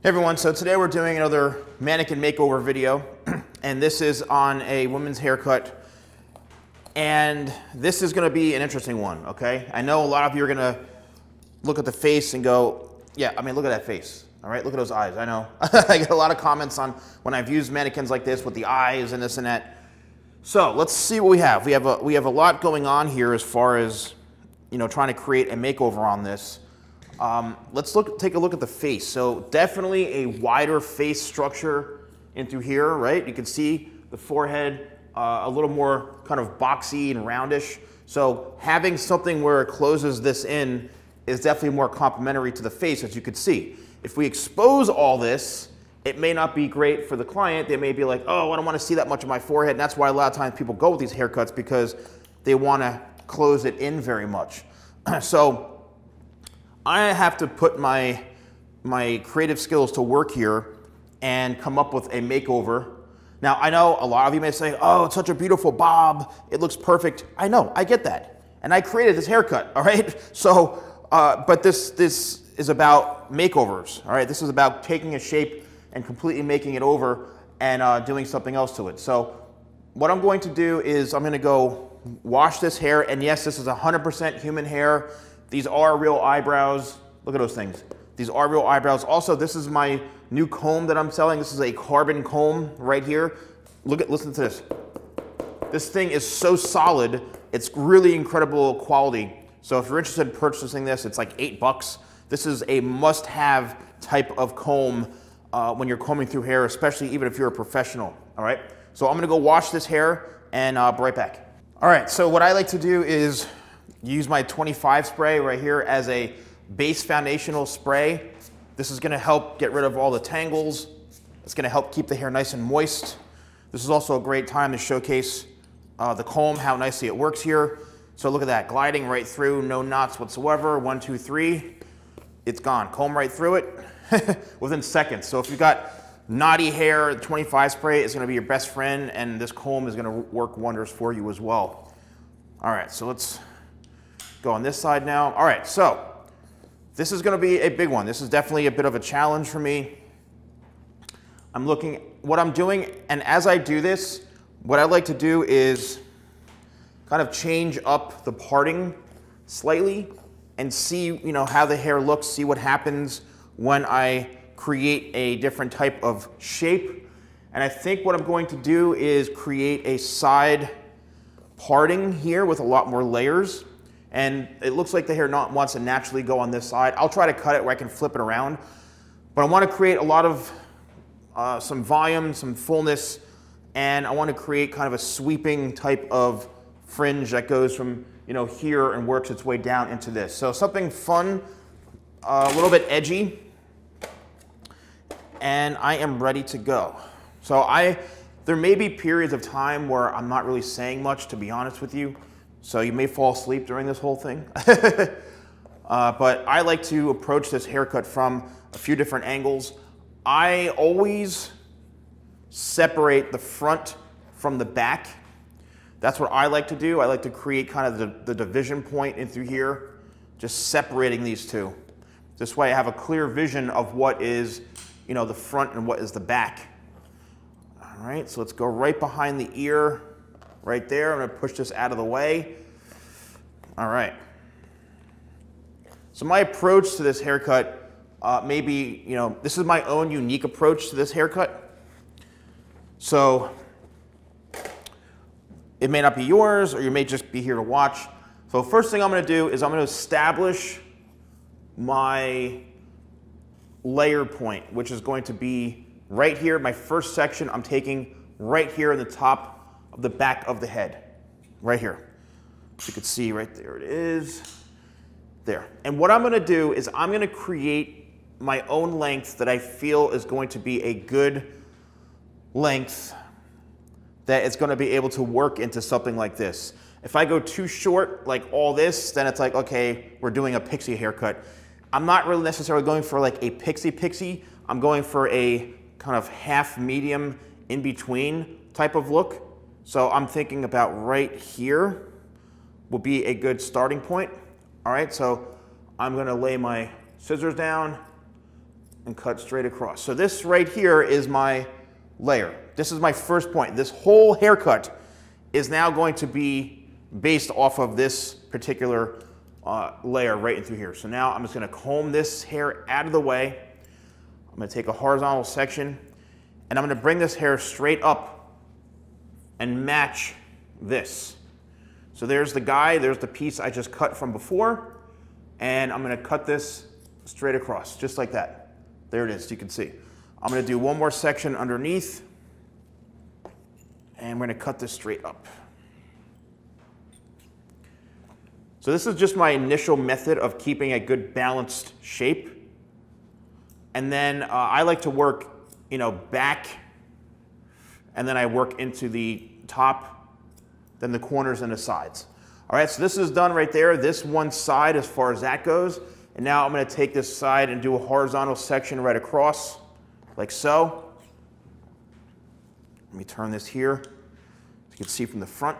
Hey everyone, so today we're doing another mannequin makeover video, and this is on a woman's haircut, and this is going to be an interesting one, okay? I know a lot of you are going to look at the face and go, yeah, I mean, look at that face, all right? Look at those eyes, I know. I get a lot of comments on when I've used mannequins like this with the eyes and this and that. So let's see what we have. We have a lot going on here as far as, you know, trying to create a makeover on this. Let's take a look at the face. So definitely a wider face structure into here, right? You can see the forehead a little more kind of boxy and roundish. So having something where it closes this in is definitely more complementary to the face, as you could see. If we expose all this, it may not be great for the client. They may be like, oh, I don't want to see that much of my forehead. And that's why a lot of times people go with these haircuts, because they want to close it in very much. So I have to put my creative skills to work here and come up with a makeover. Now, I know a lot of you may say, oh, it's such a beautiful bob, it looks perfect. I know, I get that. And I created this haircut, all right? So, but this is about makeovers, all right? This is about taking a shape and completely making it over and doing something else to it. So what I'm going to do is I'm gonna go wash this hair, and yes, this is 100% human hair. These are real eyebrows. Look at those things. These are real eyebrows. Also, this is my new comb that I'm selling. This is a carbon comb right here. Listen to this. This thing is so solid. It's really incredible quality. So if you're interested in purchasing this, it's like $8. This is a must-have type of comb when you're combing through hair, especially even if you're a professional, all right? So I'm gonna go wash this hair and be right back. All right, so what I like to do is use my 25 spray right here as a base foundational spray. This is gonna help get rid of all the tangles. It's gonna help keep the hair nice and moist. This is also a great time to showcase the comb, how nicely it works here. So look at that, gliding right through, no knots whatsoever. 1, 2, 3, it's gone. Comb right through it within seconds. So if you've got knotty hair, the 25 spray is gonna be your best friend, and this comb is gonna work wonders for you as well. All right, so let's go on this side now. All right, so this is gonna be a big one. This is definitely a bit of a challenge for me. I'm looking what I'm doing, and as I do this, what I like to do is kind of change up the parting slightly and see, you know, how the hair looks, see what happens when I create a different type of shape. And I think what I'm going to do is create a side parting here with a lot more layers. And it looks like the hair wants to naturally go on this side. I'll try to cut it where I can flip it around. But I want to create a lot of some volume, some fullness, and I want to create kind of a sweeping type of fringe that goes from, you know, here and works its way down into this. So something fun, a little bit edgy, and I am ready to go. So there may be periods of time where I'm not really saying much, to be honest with you. So you may fall asleep during this whole thing. But I like to approach this haircut from a few different angles. I always separate the front from the back. That's what I like to do. I like to create kind of the division point in through here, just separating these two. This way I have a clear vision of what is, you know, the front and what is the back. All right, so let's go right behind the ear. Right there, I'm gonna push this out of the way. All right. So my approach to this haircut may be, you know, this is my own unique approach to this haircut. So it may not be yours, or you may just be here to watch. So first thing I'm gonna do is I'm gonna establish my layer point, which is going to be right here. My first section I'm taking right here in the top of the back of the head, right here. So you can see right there it is, there. And what I'm gonna do is I'm gonna create my own length that I feel is going to be a good length that is gonna be able to work into something like this. If I go too short, like all this, then it's like, okay, we're doing a pixie haircut. I'm not really necessarily going for like a pixie. I'm going for a kind of half medium in between type of look. So I'm thinking about right here will be a good starting point. All right, so I'm gonna lay my scissors down, and cut straight across. So this right here is my layer. This is my first point. This whole haircut is now going to be based off of this particular layer right in through here. So now I'm just going to comb this hair out of the way. I'm going to take a horizontal section and I'm going to bring this hair straight up and match this. So there's the guy, there's the piece I just cut from before, and I'm going to cut this straight across, just like that. There it is, you can see. I'm going to do one more section underneath, and we're going to cut this straight up. So this is just my initial method of keeping a good balanced shape. And then I like to work, back, and then I work into the top, then the corners and the sides. All right, so this is done right there. This one side as far as that goes. And now I'm going to take this side and do a horizontal section right across, like so. Let me turn this here so you can see from the front.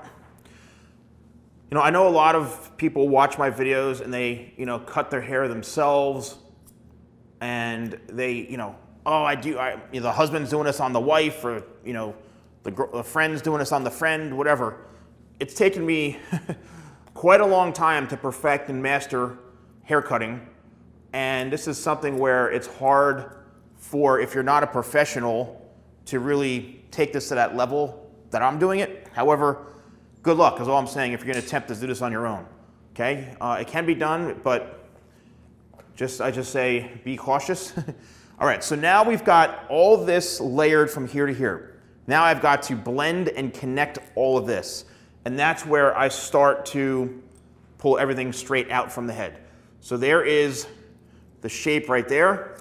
I know a lot of people watch my videos and they, cut their hair themselves, and they, the husband's doing this on the wife, or, the friend's doing this on the friend, whatever. It's taken me quite a long time to perfect and master haircutting, and this is something where it's hard for, if you're not a professional, to really take this to that level that I'm doing it. However, good luck is all I'm saying if you're going to attempt to do this on your own. Okay, it can be done, but I just say be cautious. All right, so now we've got all this layered from here to here. Now I've got to blend and connect all of this. And that's where I start to pull everything straight out from the head. So there is the shape right there.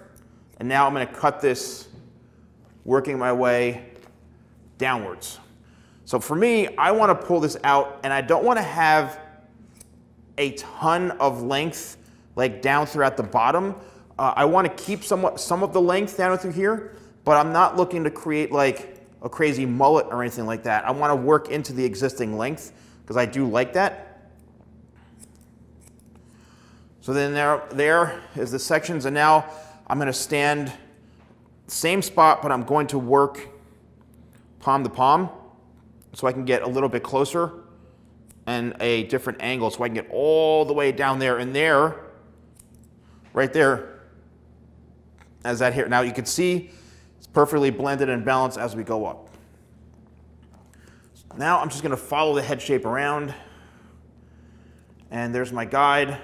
And now I'm going to cut this, working my way downwards. So for me, I want to pull this out, and I don't want to have a ton of length like down throughout the bottom. I want to keep some of the length down through here, but I'm not looking to create like a crazy mullet or anything like that. I want to work into the existing length because I do like that. So then there is the sections, and now I'm going to stand same spot, but I'm going to work palm to palm so I can get a little bit closer and a different angle so I can get all the way down there, and there, right there, as that here. Now you can see it's perfectly blended and balanced as we go up. Now I'm just going to follow the head shape around, and there's my guide,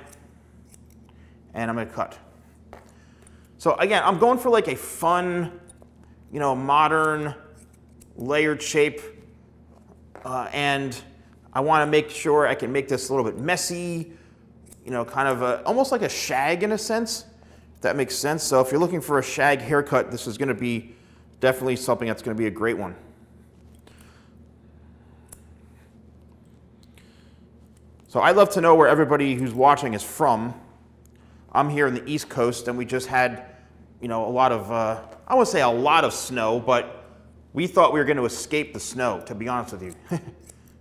and I'm going to cut. So again, I'm going for like a fun, modern layered shape, and I want to make sure I can make this a little bit messy, kind of almost like a shag in a sense, if that makes sense. So if you're looking for a shag haircut, this is going to be definitely something that's going to be a great one. So I'd love to know where everybody who's watching is from. I'm here in the East Coast, and we just had, a lot of, I wouldn't say a lot of snow, but we thought we were going to escape the snow, to be honest with you.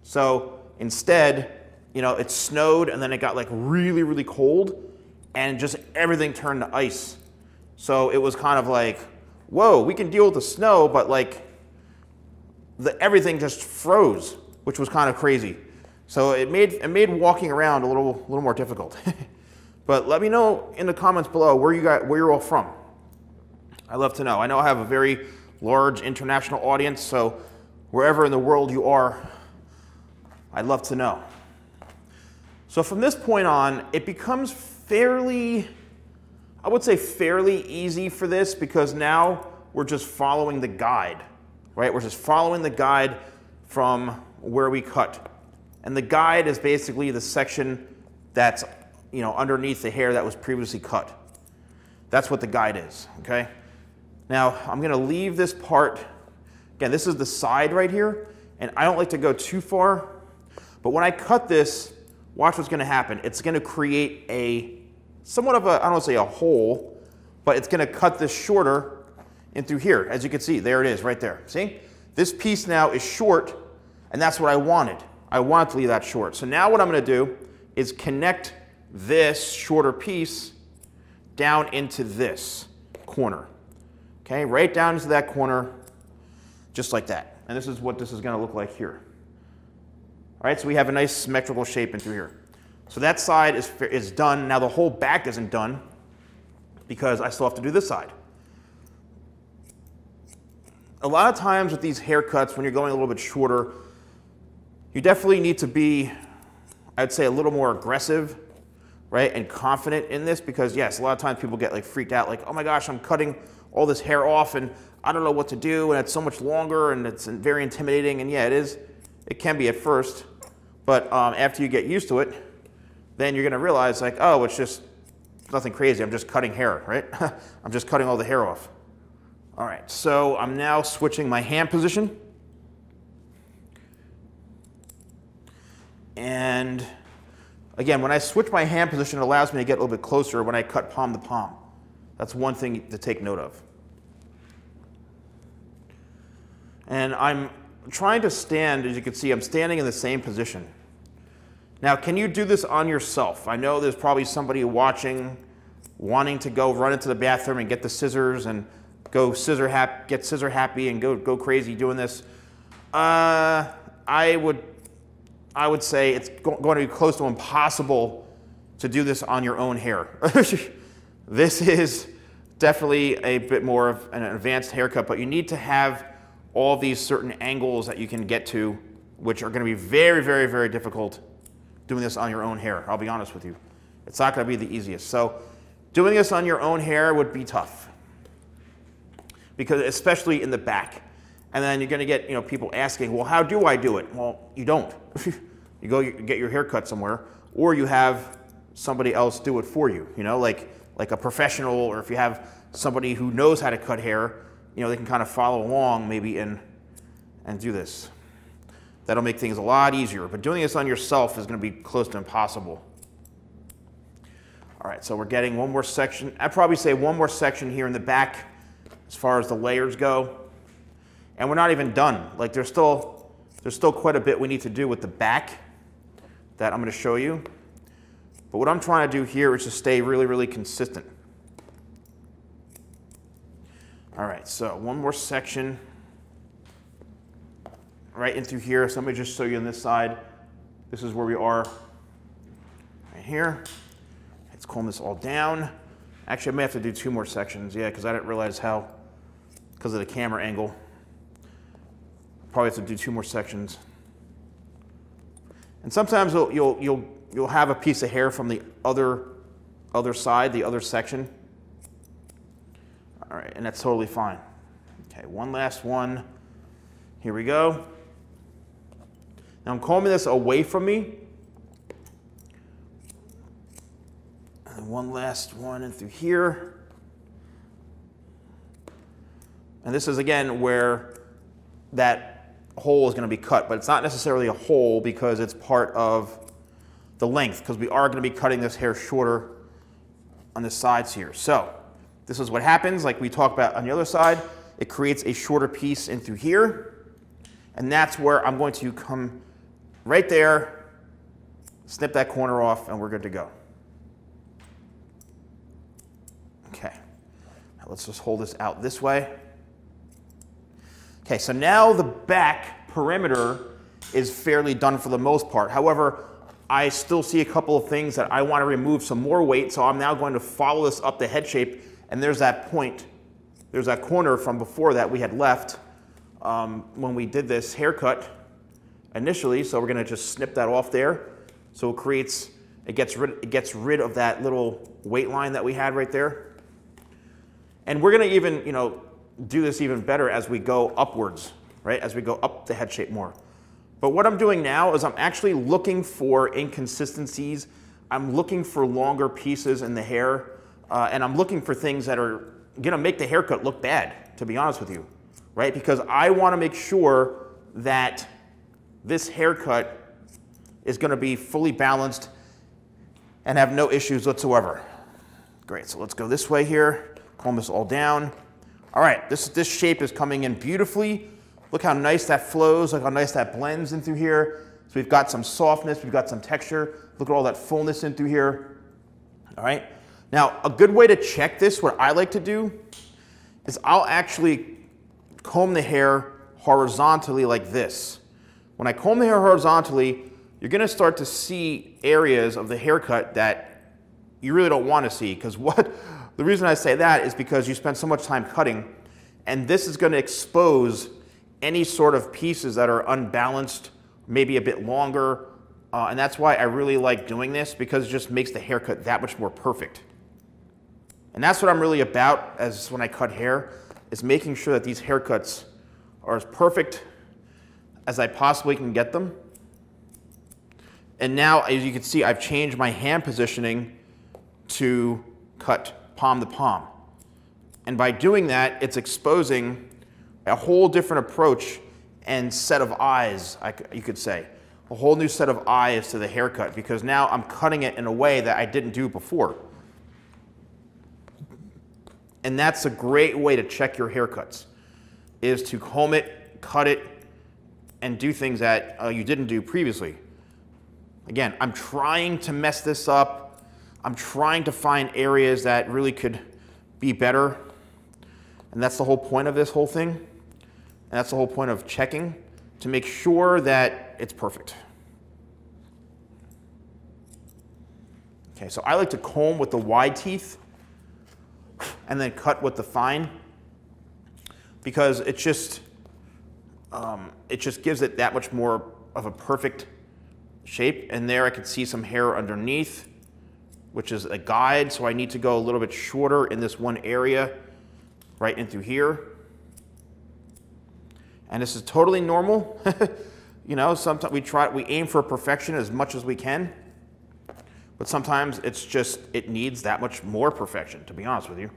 So instead, it snowed, and then it got like really, really cold, and just everything turned to ice. So it was kind of like, whoa, we can deal with the snow, but like everything just froze, which was kind of crazy. So it made walking around a little more difficult. But let me know in the comments below where you're all from. I'd love to know. I know I have a very large international audience, so wherever in the world you are, I'd love to know. So from this point on, it becomes fairly, I would say fairly easy for this, because now we're just following the guide, right? We're just following the guide from where we cut. And the guide is basically the section that's, underneath the hair that was previously cut. That's what the guide is, okay? Now, I'm going to leave this part. Again, this is the side right here, and I don't like to go too far. But when I cut this, watch what's going to happen. It's going to create a somewhat of a, I don't want to say a hole, but it's going to cut this shorter in through here. As you can see, there it is right there. See? This piece now is short, and that's what I wanted. I wanted to leave that short. So now what I'm going to do is connect this shorter piece down into this. corner. Okay, right down into that corner, just like that. And this is what this is gonna look like here. All right, so we have a nice symmetrical shape in through here. So that side is done. Now the whole back isn't done because I still have to do this side. A lot of times with these haircuts, when you're going a little bit shorter, you definitely need to be, I'd say, a little more aggressive, right, and confident in this, because yes, a lot of times people get like freaked out, like, oh my gosh, I'm cutting all this hair off and I don't know what to do and it's so much longer and it's very intimidating. And yeah, it is. It can be at first, but after you get used to it, then you're gonna realize like, oh, it's just nothing crazy. I'm just cutting hair, right? I'm just cutting all the hair off. All right, so I'm now switching my hand position. And again, when I switch my hand position, it allows me to get a little bit closer when I cut palm to palm. That's one thing to take note of. And I'm trying to stand, as you can see, I'm standing in the same position. Now, can you do this on yourself? I know there's probably somebody watching, wanting to go run into the bathroom and get the scissors and go get scissor happy and go crazy doing this. I would say it's going to be close to impossible to do this on your own hair. This is definitely a bit more of an advanced haircut, but you need to have all these certain angles that you can get to, which are going to be very, very, very difficult doing this on your own hair. I'll be honest with you. It's not going to be the easiest. So doing this on your own hair would be tough, because especially in the back. And then you're going to get people asking, well, how do I do it? Well, you don't. You go get your hair cut somewhere, or you have somebody else do it for you, like a professional, or if you have somebody who knows how to cut hair, they can kind of follow along maybe and do this. That'll make things a lot easier, but doing this on yourself is going to be close to impossible. All right, so we're getting one more section. I'd probably say one more section here in the back as far as the layers go. And we're not even done. Like there's still quite a bit we need to do with the back that I'm going to show you. But what I'm trying to do here is to stay really, really consistent. All right, so one more section right in through here. So let me just show you on this side. This is where we are right here. Let's comb this all down. Actually, I may have to do two more sections, yeah, because I didn't realize how, because of the camera angle. Probably have to do two more sections. And sometimes you'll have a piece of hair from the other side, the other section. All right, and that's totally fine. Okay, one last one. Here we go. Now I'm combing this away from me. And one last one in through here. And this is again where that hole is going to be cut, but it's not necessarily a hole because it's part of the length, because we are going to be cutting this hair shorter on the sides here. So this is what happens, like we talked about on the other side. It creates a shorter piece in through here, and that's where I'm going to come right there, snip that corner off, and we're good to go. Okay, now let's just hold this out this way. Okay, so now the back perimeter is fairly done for the most part. However, I still see a couple of things that I want to remove some more weight, so I'm now going to follow this up the head shape, and there's that point, there's that corner from before that we had left when we did this haircut initially, so we're going to just snip that off there. So it gets rid of that little weight line that we had right there. And we're going to even, do this even better as we go upwards, right? As we go up the head shape more. But what I'm doing now is I'm actually looking for inconsistencies. I'm looking for longer pieces in the hair, and I'm looking for things that are going to make the haircut look bad, to be honest with you, right? Because I want to make sure that this haircut is going to be fully balanced and have no issues whatsoever. Great, so let's go this way here, comb this all down. All right, this shape is coming in beautifully. Look how nice that flows, look how nice that blends in through here. So we've got some softness, we've got some texture. Look at all that fullness in through here. All right, Now, a good way to check this, what I like to do, is I'll actually comb the hair horizontally like this. When I comb the hair horizontally, you're gonna start to see areas of the haircut that you really don't wanna see, because the reason I say that is because you spend so much time cutting, and this is gonna expose any sort of pieces that are unbalanced, maybe a bit longer, and that's why I really like doing this, because it just makes the haircut that much more perfect. And that's what I'm really about as when I cut hair, is making sure that these haircuts are as perfect as I possibly can get them. And now, as you can see, I've changed my hand positioning to cut palm to palm. And by doing that, it's exposing a whole different approach and set of eyes, you could say. A whole new set of eyes to the haircut, because now I'm cutting it in a way that I didn't do before. And that's a great way to check your haircuts, is to comb it, cut it, and do things that you didn't do previously. Again, I'm trying to mess this up. I'm trying to find areas that really could be better. And that's the whole point of this whole thing. And that's the whole point of checking, to make sure that it's perfect. Okay, so I like to comb with the wide teeth and then cut with the fine, because it just gives it that much more of a perfect shape. And there I can see some hair underneath, which is a guide, so I need to go a little bit shorter in this one area, right into here. And this is totally normal. You know, sometimes we aim for perfection as much as we can, but sometimes it's just, it needs that much more perfection, to be honest with you.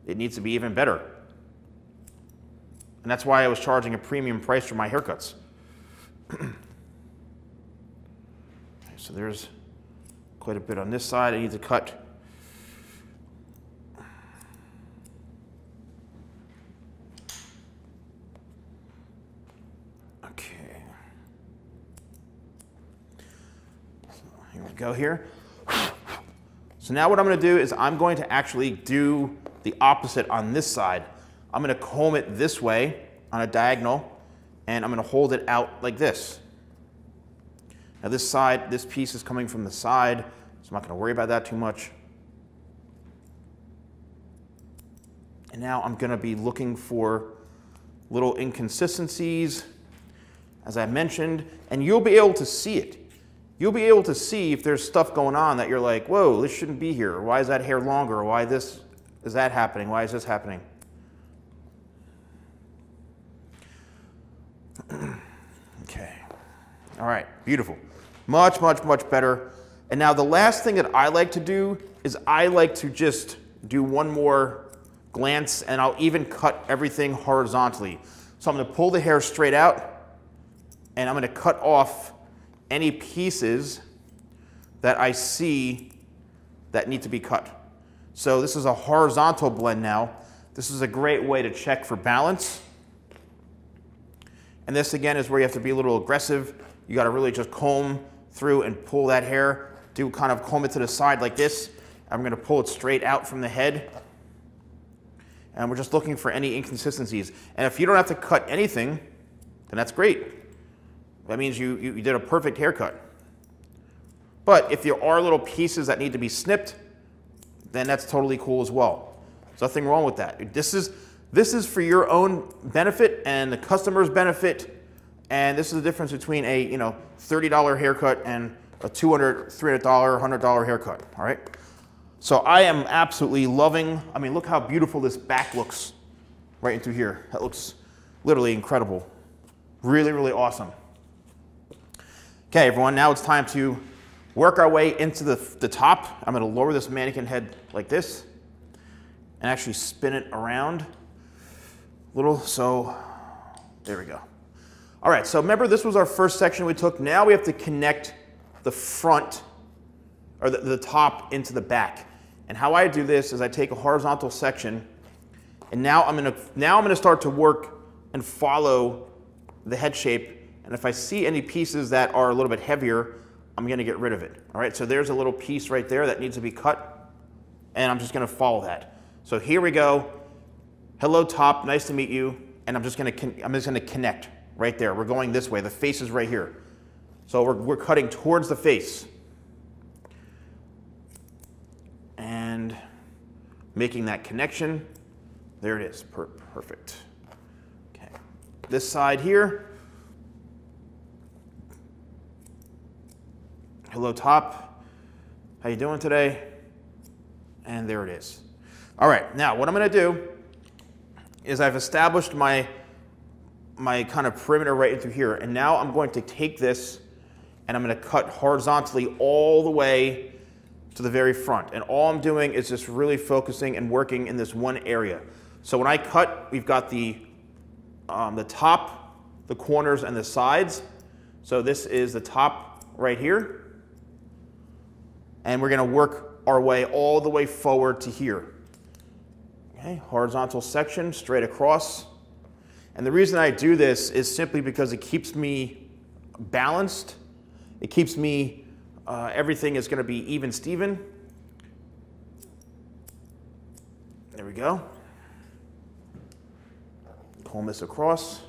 It needs to be even better. And that's why I was charging a premium price for my haircuts. So there's quite a bit on this side I need to cut. Okay. So here we go here. So now what I'm going to do is I'm going to actually do the opposite on this side. I'm going to comb it this way on a diagonal, and I'm going to hold it out like this. Now this side, this piece is coming from the side, so I'm not going to worry about that too much. And now I'm going to be looking for little inconsistencies, as I mentioned, and you'll be able to see it. You'll be able to see if there's stuff going on that you're like, whoa, this shouldn't be here. Or why is that hair longer? Or why is that happening? Why is this happening? Okay. All right, beautiful. Much, much, much better. And now the last thing that I like to do is I like to just do one more glance, and I'll even cut everything horizontally. So I'm going to pull the hair straight out, and I'm going to cut off any pieces that I see that need to be cut. So this is a horizontal blend now. This is a great way to check for balance. And this again is where you have to be a little aggressive. You got to really just comb through and pull that hair. Do kind of comb it to the side like this. I'm going to pull it straight out from the head. And we're just looking for any inconsistencies. And if you don't have to cut anything, then that's great. That means you did a perfect haircut. But if there are little pieces that need to be snipped, then that's totally cool as well. There's nothing wrong with that. This is for your own benefit and the customer's benefit. And this is the difference between a $30 haircut and a $200, $300, $100 haircut. All right. So I am absolutely loving. I mean, look how beautiful this back looks right into here. That looks literally incredible. Really, really awesome. Okay, everyone, now it's time to work our way into the top. I'm going to lower this mannequin head like this and actually spin it around a little. So there we go. All right, so remember this was our first section we took. Now we have to connect the front, or the top, into the back. And how I do this is I take a horizontal section, and now I'm going to start to work and follow the head shape. And if I see any pieces that are a little bit heavier, I'm going to get rid of it. All right, so there's a little piece right there that needs to be cut. and I'm just gonna follow that. So here we go. Hello top, nice to meet you. And I'm just gonna connect right there. We're going this way, the face is right here. So we're cutting towards the face. And making that connection. There it is, perfect. Okay, this side here. Hello top, how you doing today? And there it is. All right, now what I'm gonna do is I've established my kind of perimeter right into here, and now I'm going to take this and I'm gonna cut horizontally all the way to the very front. And all I'm doing is just really focusing and working in this one area. So when I cut, we've got the top, the corners, and the sides. So this is the top right here. And we're gonna work our way all the way forward to here. Okay, horizontal section, straight across. And the reason I do this is simply because it keeps me balanced. It keeps me, everything is gonna be even Steven. There we go. Comb this across.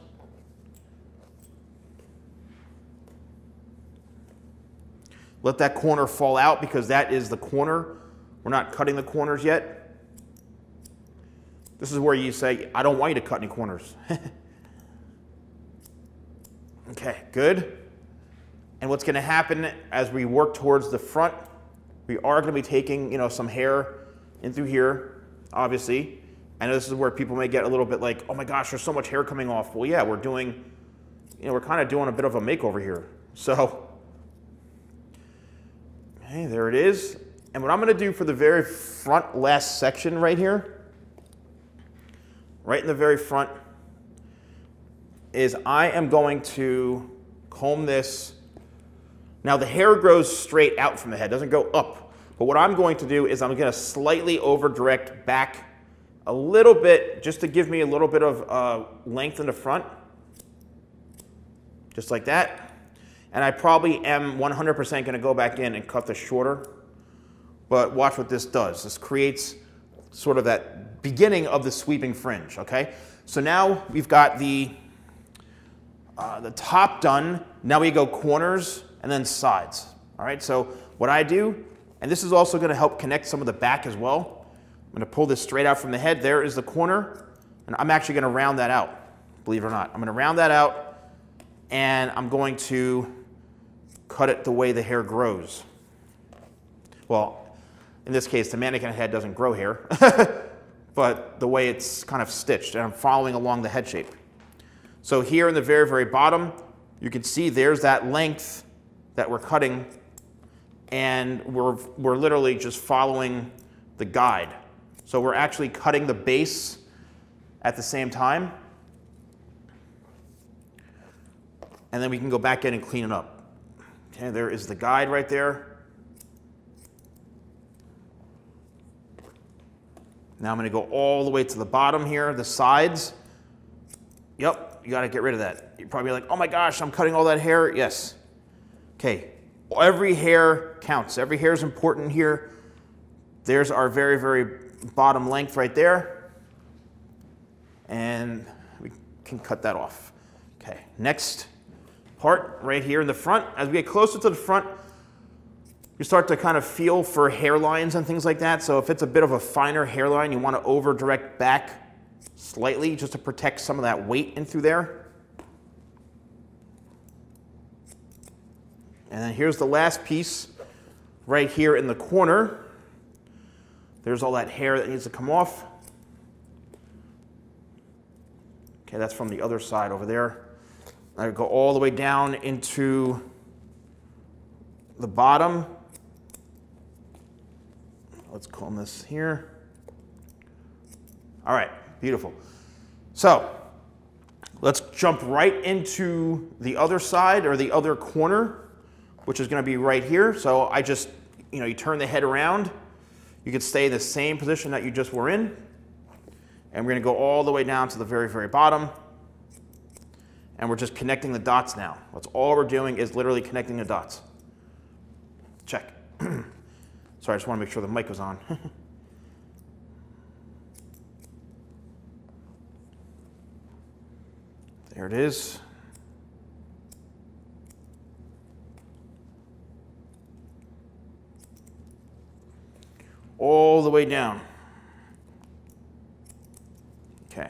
Let that corner fall out because that is the corner. We're not cutting the corners yet. This is where you say, I don't want you to cut any corners. Okay, good. And what's gonna happen as we work towards the front, we are gonna be taking, some hair in through here, obviously. I know this is where people may get a little bit like, oh my gosh, there's so much hair coming off. Well, yeah, we're doing, we're kind of doing a bit of a makeover here. So, okay, there it is. And what I'm gonna do for the very front last section right here, right in the very front, is I am going to comb this. Now the hair grows straight out from the head, doesn't go up. But what I'm going to do is I'm gonna slightly over direct back a little bit, just to give me a little bit of length in the front. Just like that. And I probably am 100% gonna go back in and cut this shorter. But watch what this does. This creates sort of that beginning of the sweeping fringe, okay? So now we've got the top done. Now we go corners and then sides, all right? So what I do, and this is also gonna help connect some of the back as well. I'm gonna pull this straight out from the head. There is the corner, and I'm actually gonna round that out, believe it or not. I'm gonna round that out, and I'm going to cut it the way the hair grows. Well, in this case, the mannequin head doesn't grow hair, but the way it's kind of stitched, and I'm following along the head shape. So here in the very, very bottom, you can see there's that length that we're cutting, and we're literally just following the guide. So we're actually cutting the base at the same time, and then we can go back in and clean it up. Okay, there is the guide right there. Now I'm gonna go all the way to the bottom here, the sides. Yep, you gotta get rid of that. You're probably like, oh my gosh, I'm cutting all that hair. Yes. Okay, every hair counts. Every hair is important here. There's our very, very bottom length right there. And we can cut that off. Okay, next part right here in the front. As we get closer to the front, you start to kind of feel for hairlines and things like that. So if it's a bit of a finer hairline, you want to over direct back slightly just to protect some of that weight in through there. And then here's the last piece right here in the corner. There's all that hair that needs to come off. Okay, that's from the other side over there. I go all the way down into the bottom. Let's comb this here. All right, beautiful. So let's jump right into the other side or the other corner, which is going to be right here. So I just, you turn the head around. You can stay in the same position that you just were in. And we're going to go all the way down to the very, very bottom. And we're just connecting the dots now. That's all we're doing is literally connecting the dots. Check. Sorry, I just want to make sure the mic was on. There it is. All the way down. Okay.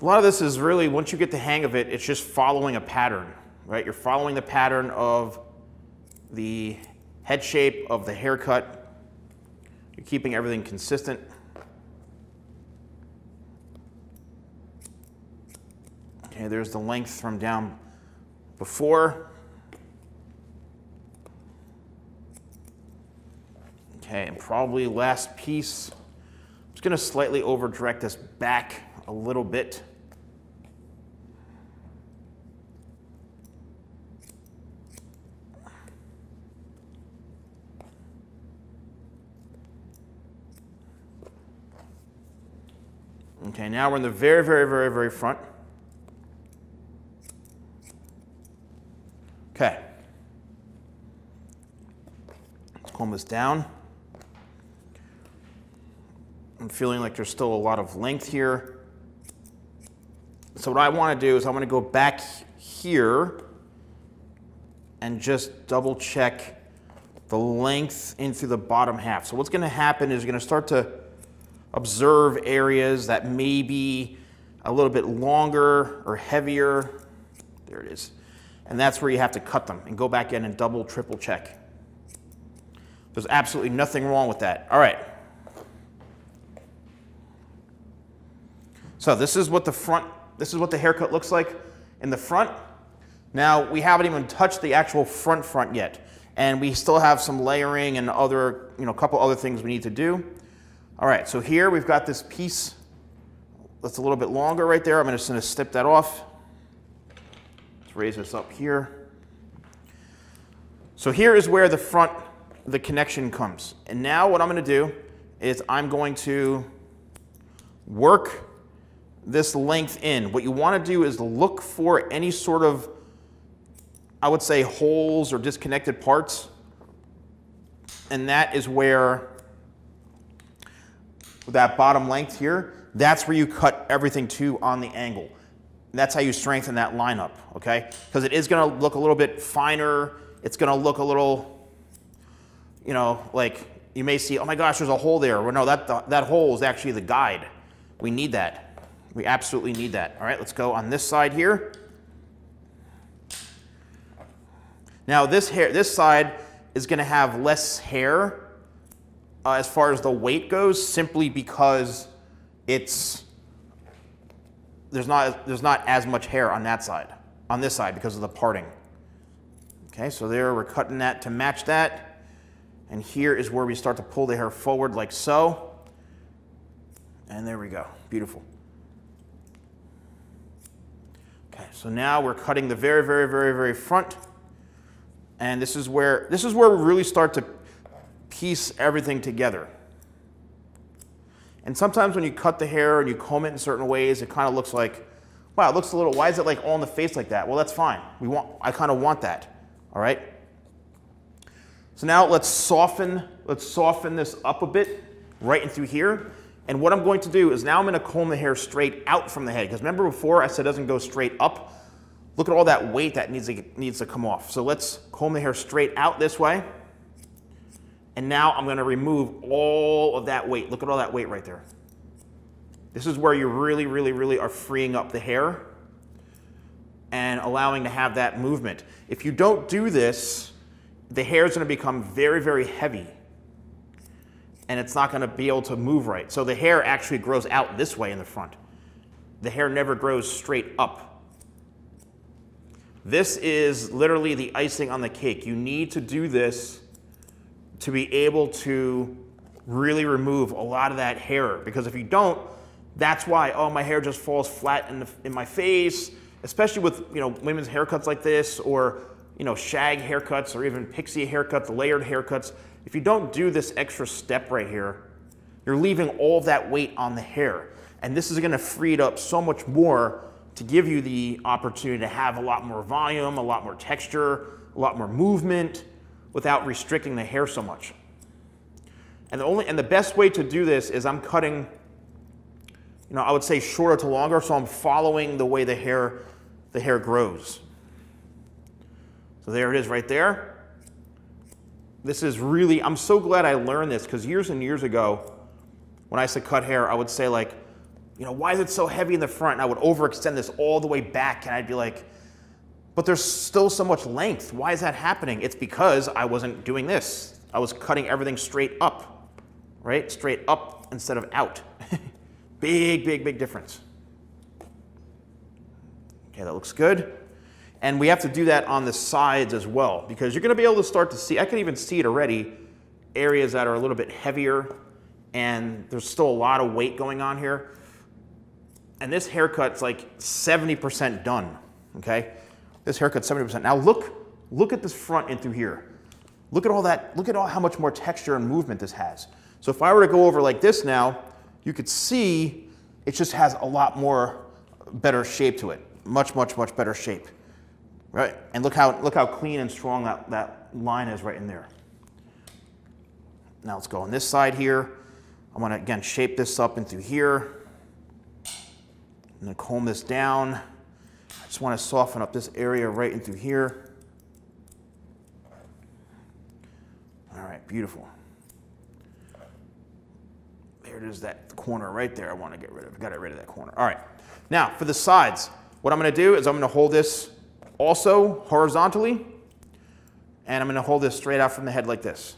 A lot of this is really, once you get the hang of it, it's just following a pattern, right? You're following the pattern of the head shape of the haircut. You're keeping everything consistent. Okay, there's the length from down before. Okay, and probably last piece, I'm just gonna slightly over direct this back a little bit. Okay, now we're in the very, very, very, very front. Okay. Let's comb this down. I'm feeling like there's still a lot of length here. So what I want to do is I want to go back here and just double check the length in through the bottom half. So what's going to happen is you're going to start to observe areas that may be a little bit longer or heavier. There it is. And that's where you have to cut them and go back in and double, triple check. There's absolutely nothing wrong with that. All right. So this is what the haircut looks like in the front. Now, we haven't even touched the actual front yet. And we still have some layering and other, a couple other things we need to do. All right, so here we've got this piece that's a little bit longer right there. I'm just gonna snip that off. Let's raise this up here. So here is where the connection comes. And now what I'm gonna do is I'm going to work this length in. What you wanna do is look for any sort of, I would say, holes or disconnected parts. And that is where, that bottom length here, that's where you cut everything to on the angle. And that's how you strengthen that lineup, okay? Because it is gonna look a little bit finer. It's gonna look a little, like you may see, oh my gosh, there's a hole there. Well, no, that hole is actually the guide. We need that. We absolutely need that. All right, let's go on this side here. Now this side is gonna have less hair as far as the weight goes, simply because there's not as much hair on that side, on this side, because of the parting. Okay, so there we're cutting that to match that. And here is where we start to pull the hair forward like so. And there we go, beautiful. Okay, so now we're cutting the very, very, very, very front. And this is where we really start to piece everything together. And sometimes when you cut the hair and you comb it in certain ways, it kind of looks like, wow, it looks a little, why is it like all in the face like that? Well, that's fine. I kind of want that, all right? So now let's soften this up a bit right in through here. And what I'm going to do is now I'm going to comb the hair straight out from the head. Because remember before I said it doesn't go straight up? Look at all that weight that needs to come off. So let's comb the hair straight out this way. And now I'm going to remove all of that weight. Look at all that weight right there. This is where you really, really, really are freeing up the hair and allowing to have that movement. If you don't do this, the hair is going to become very, very heavy. And it's not going to be able to move right. So the hair actually grows out this way in the front. The hair never grows straight up. This is literally the icing on the cake. You need to do this to be able to really remove a lot of that hair. Because if you don't, that's why, oh, my hair just falls flat in my face, especially with women's haircuts like this, or shag haircuts, or even pixie haircuts, layered haircuts. If you don't do this extra step right here, you're leaving all of that weight on the hair. And this is gonna free it up so much more to give you the opportunity to have a lot more volume, a lot more texture, a lot more movement, without restricting the hair so much. And the best way to do this is I'm cutting, you know, I would say shorter to longer, so I'm following the way the hair grows. So there it is right there. This is really, I'm so glad I learned this, because years and years ago, when I used to cut hair, I would say like, you know, why is it so heavy in the front? And I would overextend this all the way back, and I'd be like, but there's still so much length. Why is that happening? It's because I wasn't doing this. I was cutting everything straight up, right? Straight up instead of out. Big, big, big difference. Okay, that looks good. And we have to do that on the sides as well, because you're gonna be able to start to see, I can even see it already, areas that are a little bit heavier, and there's still a lot of weight going on here. And this haircut's like 70% done, okay? This haircut's 70%. Now look at this front and through here. Look at all that, look at how much more texture and movement this has. So if I were to go over like this now, you could see it just has a lot more better shape to it. Much, much, much better shape, right? And look how clean and strong that line is right in there. Now let's go on this side here. I'm gonna, again, shape this up and through here. I'm gonna comb this down. I just wanna soften up this area right in through here. All right, beautiful. There it is, that corner right there I wanna get rid of. Got rid of that corner. All right, now for the sides, what I'm gonna do is I'm gonna hold this also horizontally, and I'm gonna hold this straight out from the head like this.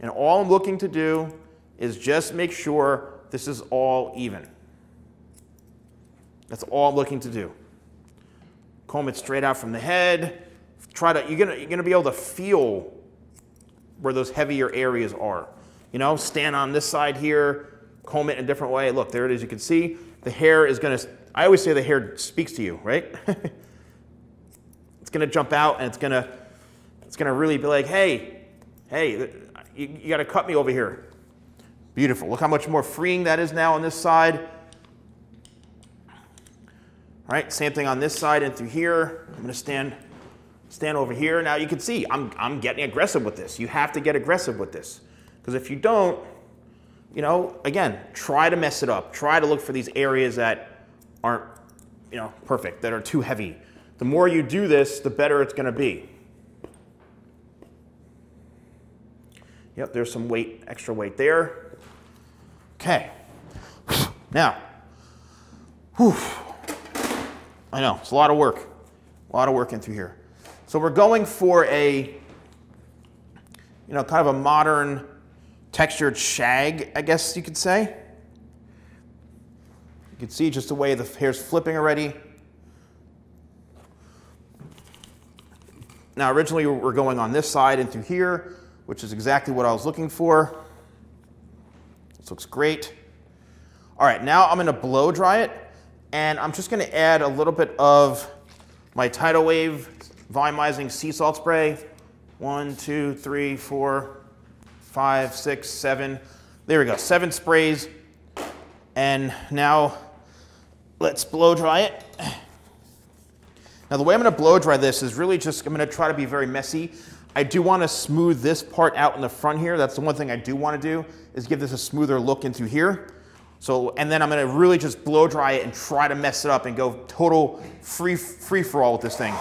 And all I'm looking to do is just make sure this is all even. That's all I'm looking to do. Comb it straight out from the head. You're gonna be able to feel where those heavier areas are. You know, stand on this side here, comb it in a different way. Look, there it is, you can see. The hair is gonna, I always say the hair speaks to you, right? It's gonna jump out, and it's gonna really be like, hey, you gotta cut me over here. Beautiful, look how much more freeing that is now on this side. All right, same thing on this side and through here. I'm gonna stand over here. Now you can see, I'm getting aggressive with this. You have to get aggressive with this. Because if you don't, you know, again, try to mess it up. Try to look for these areas that aren't, you know, perfect, that are too heavy. The more you do this, the better it's gonna be. Yep, there's some weight, extra weight there. Okay, now, whew. I know, it's a lot of work in through here. So we're going for a, you know, kind of a modern textured shag, I guess you could say. You can see just the way the hair's flipping already. Now originally we're going on this side and through here, which is exactly what I was looking for. This looks great. All right, now I'm gonna blow dry it, and I'm just gonna add a little bit of my Tidal Wave volumizing sea salt spray. 1, 2, 3, 4, 5, 6, 7. There we go, 7 sprays. And now let's blow dry it. Now the way I'm gonna blow dry this is really just, I'm gonna try to be very messy. I do wanna smooth this part out in the front here. That's the one thing I do wanna do, is give this a smoother look into here. So, and then I'm gonna really just blow dry it and try to mess it up and go total free for all with this thing.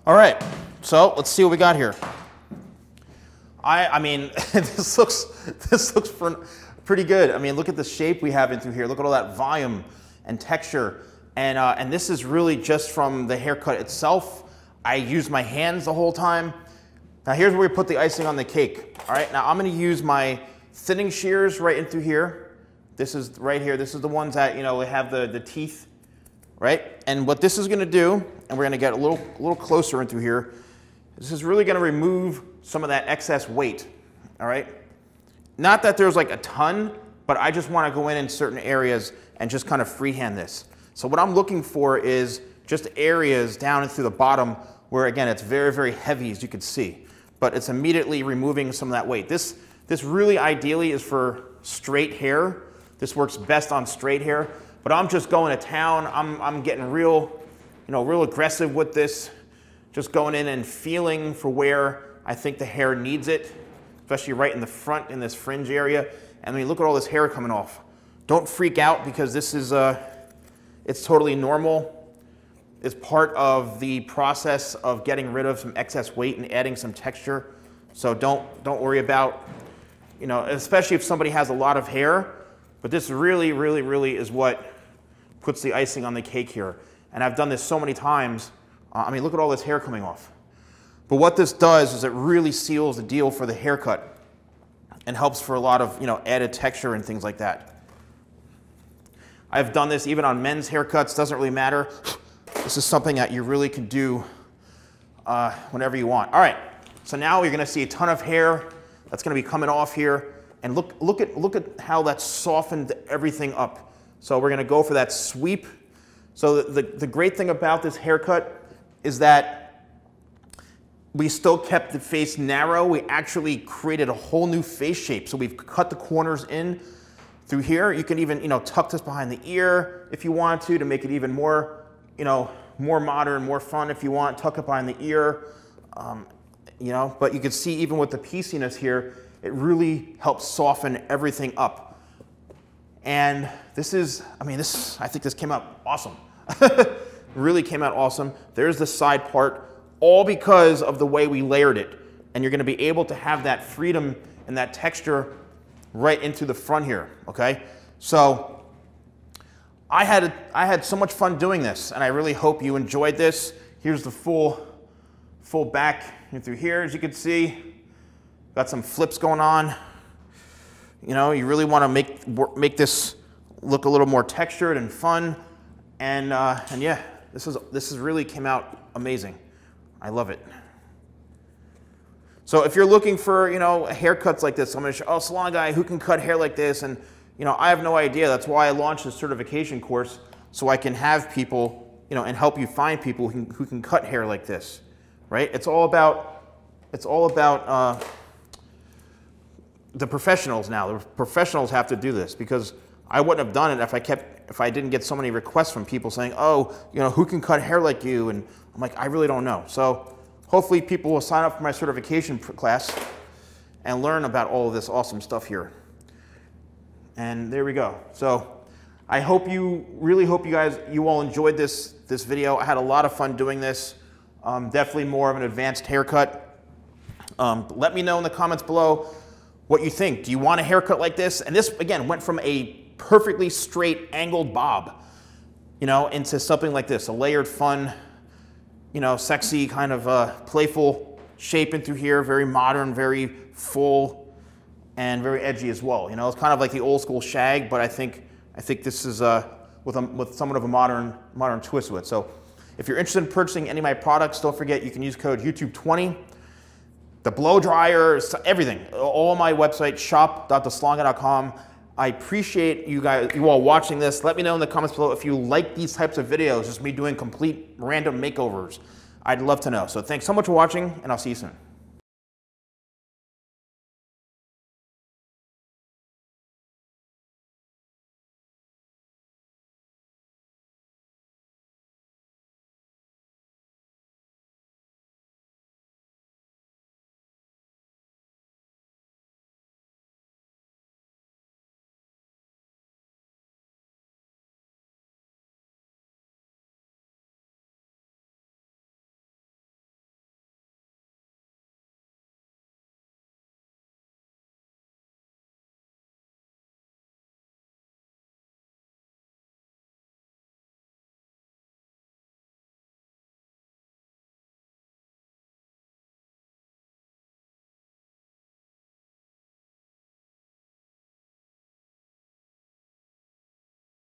All right, so let's see what we got here. I mean, this looks pretty good. I mean, look at the shape we have in through here. Look at all that volume and texture. And this is really just from the haircut itself. I use my hands the whole time. Now here's where we put the icing on the cake. All right, now I'm gonna use my thinning shears right in through here. This is right here. This is the ones that, you know, have the teeth, right? And what this is gonna do, and we're gonna get a little closer in through here, this is really gonna remove some of that excess weight, all right? Not that there's like a ton, but I just wanna go in certain areas and just kind of freehand this. So what I'm looking for is just areas down and through the bottom where, again, it's very, very heavy, as you can see, but it's immediately removing some of that weight. This really ideally is for straight hair. This works best on straight hair, but I'm just going to town. I'm getting real aggressive with this, just going in and feeling for where I think the hair needs it, especially right in the front in this fringe area. And I mean, look at all this hair coming off. Don't freak out, because this is, it's totally normal. It's part of the process of getting rid of some excess weight and adding some texture. So don't worry about, you know, especially if somebody has a lot of hair, but this really, really, really is what puts the icing on the cake here. And I've done this so many times. I mean, look at all this hair coming off. But what this does is it really seals the deal for the haircut and helps for a lot of, you know, added texture and things like that. I've done this even on men's haircuts, doesn't really matter. This is something that you really can do whenever you want. All right, so now you're gonna see a ton of hair that's gonna be coming off here. And look at how that's softened everything up. So we're gonna go for that sweep. So the great thing about this haircut is that we still kept the face narrow. We actually created a whole new face shape. So we've cut the corners in through here. You can even, you know, tuck this behind the ear if you want to make it even more, you know, more modern, more fun if you want. Tuck it behind the ear, you know, but you can see even with the pieciness here, it really helps soften everything up. And this is, I mean, I think this came out awesome. Really came out awesome. There's the side part, all because of the way we layered it. And you're gonna be able to have that freedom and that texture right into the front here, okay? So I had so much fun doing this, and I really hope you enjoyed this. Here's the full back through here, as you can see. Got some flips going on. You know, you really wanna make this look a little more textured and fun. And yeah, this is really came out amazing. I love it. So if you're looking for, you know, haircuts like this, I'm going to show, oh, salon guy, who can cut hair like this? And, you know, I have no idea. That's why I launched this certification course, so I can have people, you know, and help you find people who can cut hair like this, right? It's all about the professionals now. The professionals have to do this, because I wouldn't have done it if I didn't get so many requests from people saying, oh, you know, who can cut hair like you? And I'm like, I really don't know. So hopefully people will sign up for my certification class and learn about all of this awesome stuff here. And there we go. So I really hope you all enjoyed this video. I had a lot of fun doing this. Definitely more of an advanced haircut. Let me know in the comments below what you think. Do you want a haircut like this? And this, again, went from a perfectly straight angled bob, you know, into something like this, a layered, fun, you know, sexy kind of playful shape in through here, very modern, very full, and very edgy as well. You know, it's kind of like the old school Shag, but I think this is with somewhat of a modern twist to it. So if you're interested in purchasing any of my products, don't forget you can use code YouTube20. The blow dryer, everything, all on my website, shop.TheSalonGuy.com. I appreciate you all watching this. Let me know in the comments below if you like these types of videos, just me doing complete random makeovers. I'd love to know. So thanks so much for watching, and I'll see you soon.